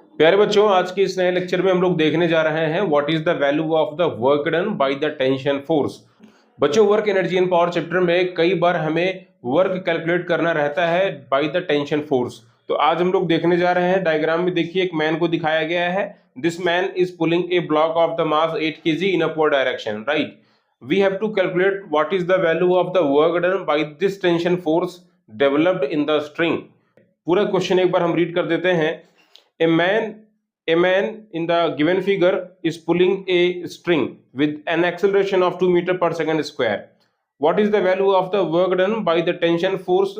प्यारे बच्चों, आज के इस नए लेक्चर में हम लोग देखने जा रहे हैं what is the value of the work done by the tension force. बच्चों, वर्क एनर्जी इन पावर चैप्टर में कई बार हमें वर्क कैलकुलेट करना रहता है बाय द टेंशन फोर्स। तो आज हम लोग देखने जा रहे हैं। डायग्राम में देखिए, एक मैन को दिखाया गया है। This man is pulling a block of the mass 8 kg in upward direction, right. We have to calculate what is the value of the work done by this tension force developed in the string. पूरा question एक बार हम read कर देते हैं। A man in the given figure is pulling a string with an acceleration of 2 meter per second square. What is the value of the work done by the tension force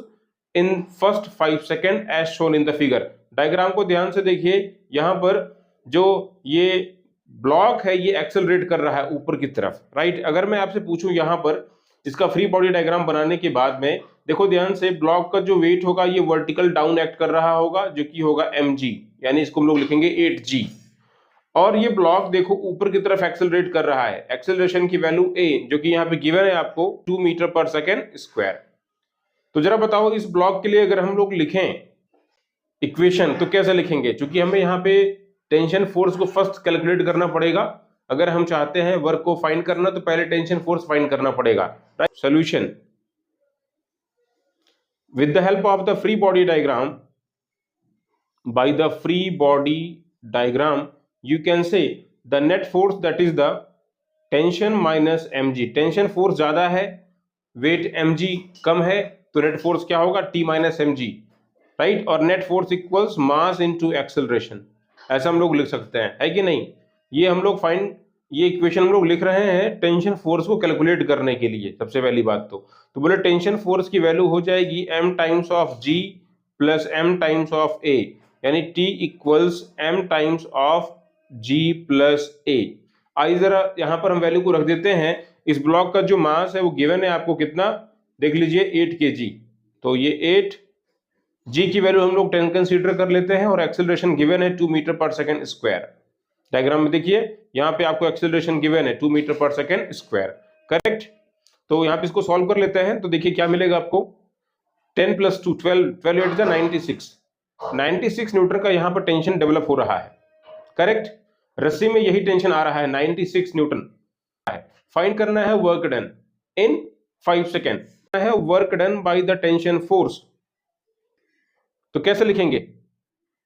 in first 5 second as shown in the figure? Diagram को ध्यान से देखिए। यहाँ पर जो ये block है ये एक्सेलरेट कर रहा है ऊपर की तरफ, राइट। अगर मैं आपसे पूछूं यहाँ पर इसका फ्री बॉडी डायग्राम बनाने के बाद में, देखो ध्यान से, ब्लॉक का जो वेट होगा ये वर्टिकल डाउन एक्ट कर रहा होगा जो कि होगा mg, यानी इसको हम लोग लिखेंगे 8g। और ये ब्लॉक देखो ऊपर की तरफ एक्सेलरेट कर रहा है। एक्सेलरेशन की वैल्यू a जो कि यहाँ पे गिवन है आपको 2 मीटर पर सेकेंड स्क्वायर। तो जरा बताओ, इस ब्लॉक के लिए अगर हम लोग लिखें इक्वेशन तो कैसे लिखेंगे? क्योंकि हमें यहाँ पे टेंशन फोर्स को फर्स्ट कैलकुलेट करना पड़ेगा। अगर हम चाहते हैं वर्क को फाइंड करना तो पहले टेंशन फोर्स फाइंड करना पड़ेगा, right. Solution, with the help of the free body diagram, by the free body diagram you can say the net force, that is the tension minus mg। Tension force ज्यादा है, wait mg कम है, तो net force क्या होगा? t minus mg, right. और net force equals mass into acceleration, ऐसा हम लोग लिख सकते हैं, है कि नहीं। ये हम लोग ये इक्वेशन हम लोग लिख रहे हैं टेंशन फोर्स को कैलकुलेट करने के लिए। सबसे पहली बात तो बोले टेंशन फोर्स की वैल्यू हो जाएगी m times of g plus m times of a, यानी t equals m times of g plus a। आई जरा यहां पर हम वैल्यू को रख देते हैं। इस ब्लॉक का जो मास है वो गिवन है आपको कितना, देख लीजिए 8 kg। तो ये 8 g की वैल्यू हम लोग 10 कंसीडर कर लेते हैं और एक्सेलरेशन गिवन है 2 metre per second square. Diagram में देखिए, यहाँ पे आपको एक्सेलरेशन गिवन है 2 metre per second square, correct. तो यहाँ पे इसको सॉल्व कर लेते हैं तो देखिए क्या मिलेगा आपको। 10 प्लस 2 12, 12 8 96 न्यूटन का यहाँ पर टेंशन डेवलप हो रहा है, करेक्ट। रस्सी में यही टेंशन आ रहा है, 96 न्यूटन। फाइंड करना है वर्क डन इन 5 सेकेंड, है work done by the tension force. तो कैसे लिखेंगे?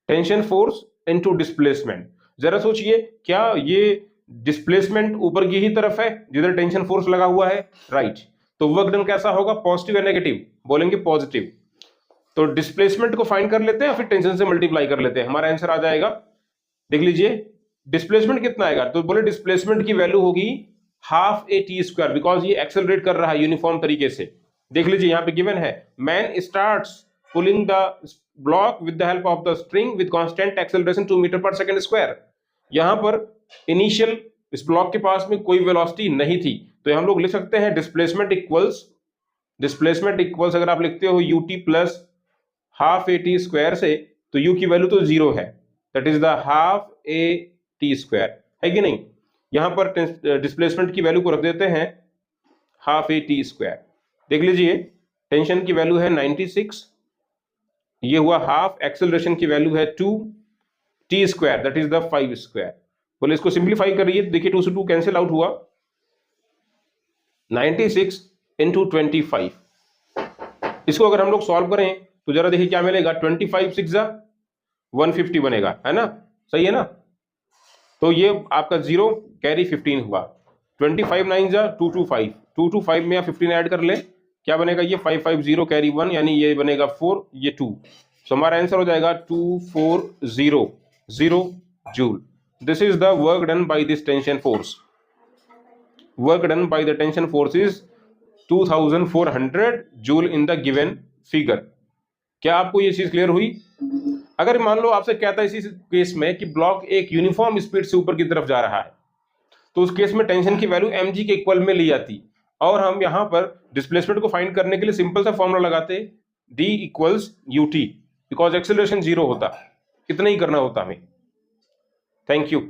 Tension force into displacement. जरा सोचिए, क्या ये डिस्प्लेसमेंट ऊपर की ही तरफ है जिधर टेंशन फोर्स लगा हुआ है, राइट। तो वर्क डन कैसा होगा? पॉजिटिव या नेगेटिव? बोलेंगे पॉजिटिव। तो डिस्प्लेसमेंट को फाइंड कर लेते हैं, फिर टेंशन से मल्टीप्लाई कर लेते हैं, हमारा आंसर आ जाएगा। देख लीजिए डिस्प्लेसमेंट कितना आएगा, तो बोले डिस्प्लेसमेंट की वैल्यू होगी half A T square, because ये एक्सेलरेट कर रहा है यूनिफॉर्म तरीके से। देख लीजिए यहाँ पे गिवन है, man starts pulling the block with the help of the string with constant acceleration 2 metre per second square. यहाँ पर इनिशियल इस ब्लॉक के पास में कोई वेलोसिटी नहीं थी, तो हम लोग लिख सकते हैं डिस्प्लेसमेंट इक्वल्स अगर आप लिखते हो ut plus half A T square से, तो u की वैल्यू तो 0 है, that is the half A T square, है कि नहीं। यहां पर डिस्प्लेसमेंट की वैल्यू को रख देते हैं हाफ ए टी स्क्वायर। देख लीजिए टेंशन की वैल्यू है 96, ये हुआ हाफ, एक्सेलरेशन की वैल्यू है 2 T square, that is the 5 square. बोले इसको सिंप्लीफाई करिए, देखिए 2 से 2 कैंसिल आउट हुआ, 96 इंटू 25। इसको अगर हम लोग सॉल्व करें तो जरा देखिए क्या मिलेगा, 25 6 150 बनेगा, है ना, सही है ना। तो ये आपका 0 कैरी 15 हुआ, 25 9 225, 225 में आप 15 ऐड कर ले, क्या बनेगा ये 550 कैरी 1, यानी ये बनेगा 4, ये 2। तो हमारा आंसर हो जाएगा 2400 joule. This is the work done by this tension force. Work done by the tension force is 2400 joule in the given figure. क्या आपको ये चीज क्लियर हुई? अगर मान लो आपसे कहता है इसी केस में कि ब्लॉक एक यूनिफॉर्म स्पीड से ऊपर की तरफ जा रहा है, तो उस केस में टेंशन की वैल्यू mg के इक्वल में ली जाती, और हम यहां पर डिस्प्लेसमेंट को फाइंड करने के लिए सिंपल सा फॉर्मूला लगाते, d equals ut, because acceleration 0 होता, इतना ही करना होता हमें। Thank you.